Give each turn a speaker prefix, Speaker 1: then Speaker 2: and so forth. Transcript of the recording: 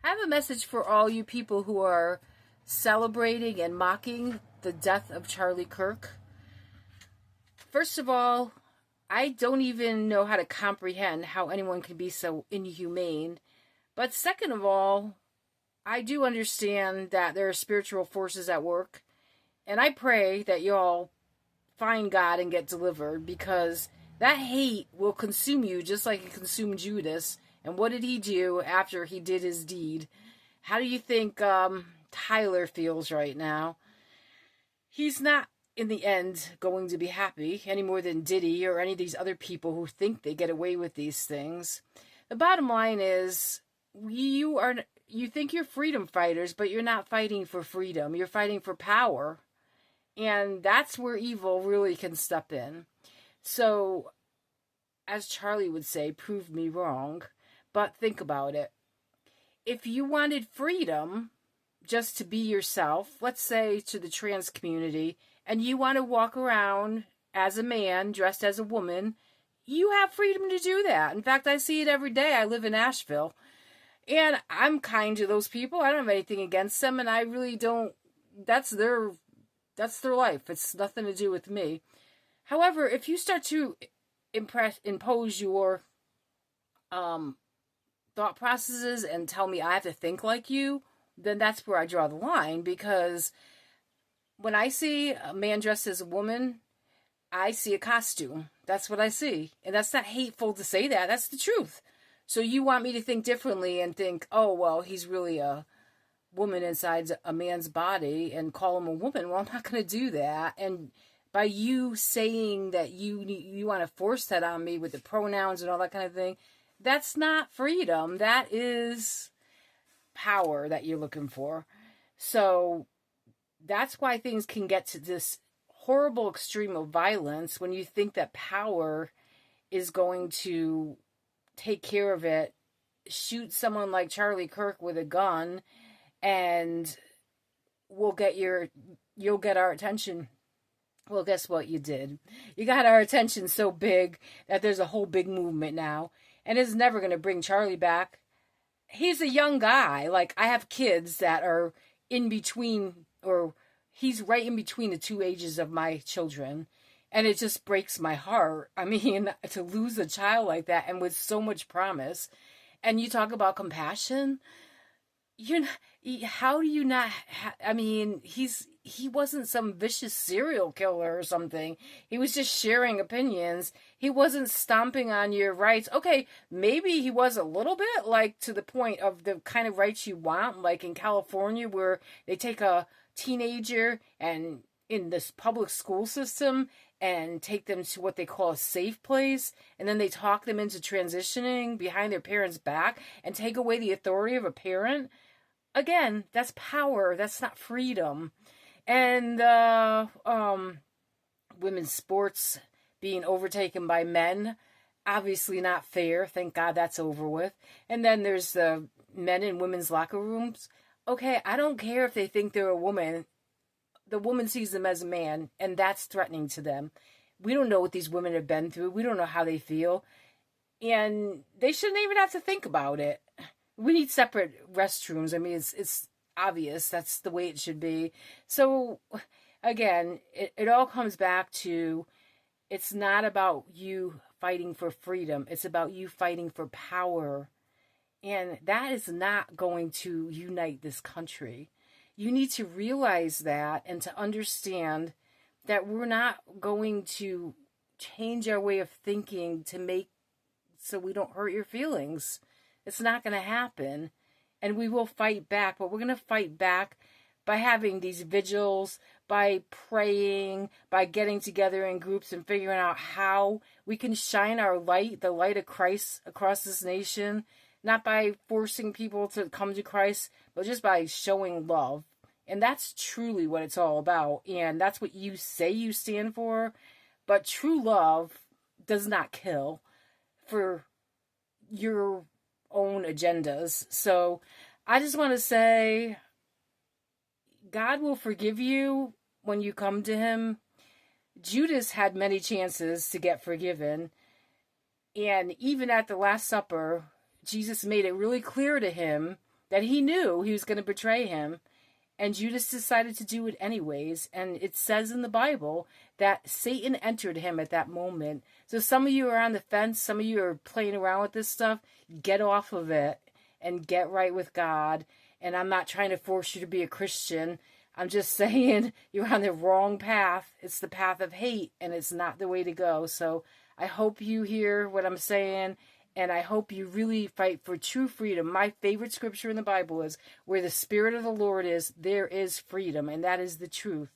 Speaker 1: I have a message for all you people who are celebrating and mocking the death of Charlie Kirk. First of all, I don't even know how to comprehend how anyone can be so inhumane. But second of all, I do understand that there are spiritual forces at work. And I pray that y'all find God and get delivered, because that hate will consume you just like it consumed Judas. And what did he do after he did his deed? How do you think Tyler feels right now? He's not, in the end, going to be happy any more than Diddy or any of these other people who think they get away with these things. The bottom line is, you think you're freedom fighters, but you're not fighting for freedom. You're fighting for power. And that's where evil really can step in. So, as Charlie would say, prove me wrong. But think about it. If you wanted freedom just to be yourself, let's say to the trans community, and you want to walk around as a man dressed as a woman, you have freedom to do that. In fact, I see it every day. I live in Asheville. And I'm kind to those people. I don't have anything against them, and I really don't. That's their life. It's nothing to do with me. However, if you start to impose your thought processes and tell me I have to think like you, then that's where I draw the line. Because when I see a man dressed as a woman, I see a costume. That's what I see. And that's not hateful to say that. That's the truth. So you want me to think differently and think, oh, well, he's really a woman inside a man's body, and call him a woman. Well, I'm not going to do that. And by you saying that you want to force that on me with the pronouns and all that kind of thing, that's not freedom. That is power that you're looking for. So that's why things can get to this horrible extreme of violence when you think that power is going to take care of it. Shoot someone like Charlie Kirk with a gun and you'll get our attention. Well, guess what you did? You got our attention so big that there's a whole big movement now. And it's never going to bring Charlie back. He's a young guy. Like, I have kids that are in between, or he's right in between the two ages of my children. And it just breaks my heart. I mean, to lose a child like that and with so much promise. And you talk about compassion. How do you not? I mean, he wasn't some vicious serial killer or something. He was just sharing opinions. He wasn't stomping on your rights. Okay, maybe he was a little bit, like, to the point of the kind of rights you want, like in California, where they take a teenager and in this public school system and take them to what they call a safe place, and then they talk them into transitioning behind their parents' back and take away the authority of a parent. Again, that's power. That's not freedom. And women's sports being overtaken by men, obviously not fair. Thank God that's over with. And then there's the men in women's locker rooms. Okay, I don't care if they think they're a woman. The woman sees them as a man, and that's threatening to them. We don't know what these women have been through. We don't know how they feel. And they shouldn't even have to think about it. We need separate restrooms. I mean, it's obvious. That's the way it should be. So, again, it all comes back to, it's not about you fighting for freedom. It's about you fighting for power. And that is not going to unite this country. You need to realize that and to understand that we're not going to change our way of thinking to make so we don't hurt your feelings. It's not going to happen. And we will fight back, but we're going to fight back by having these vigils, by praying, by getting together in groups and figuring out how we can shine our light, the light of Christ, across this nation, not by forcing people to come to Christ, but just by showing love. And that's truly what it's all about. And that's what you say you stand for. But true love does not kill for your own agendas. So I just want to say, God will forgive you when you come to him. Judas had many chances to get forgiven. And even at the Last Supper, Jesus made it really clear to him that he knew he was going to betray him. And Judas decided to do it anyways. And it says in the Bible that Satan entered him at that moment. So some of you are on the fence. Some of you are playing around with this stuff. Get off of it and get right with God. And I'm not trying to force you to be a Christian. I'm just saying you're on the wrong path. It's the path of hate, and it's not the way to go. So I hope you hear what I'm saying. And I hope you really fight for true freedom. My favorite scripture in the Bible is, where the Spirit of the Lord is, there is freedom. And that is the truth.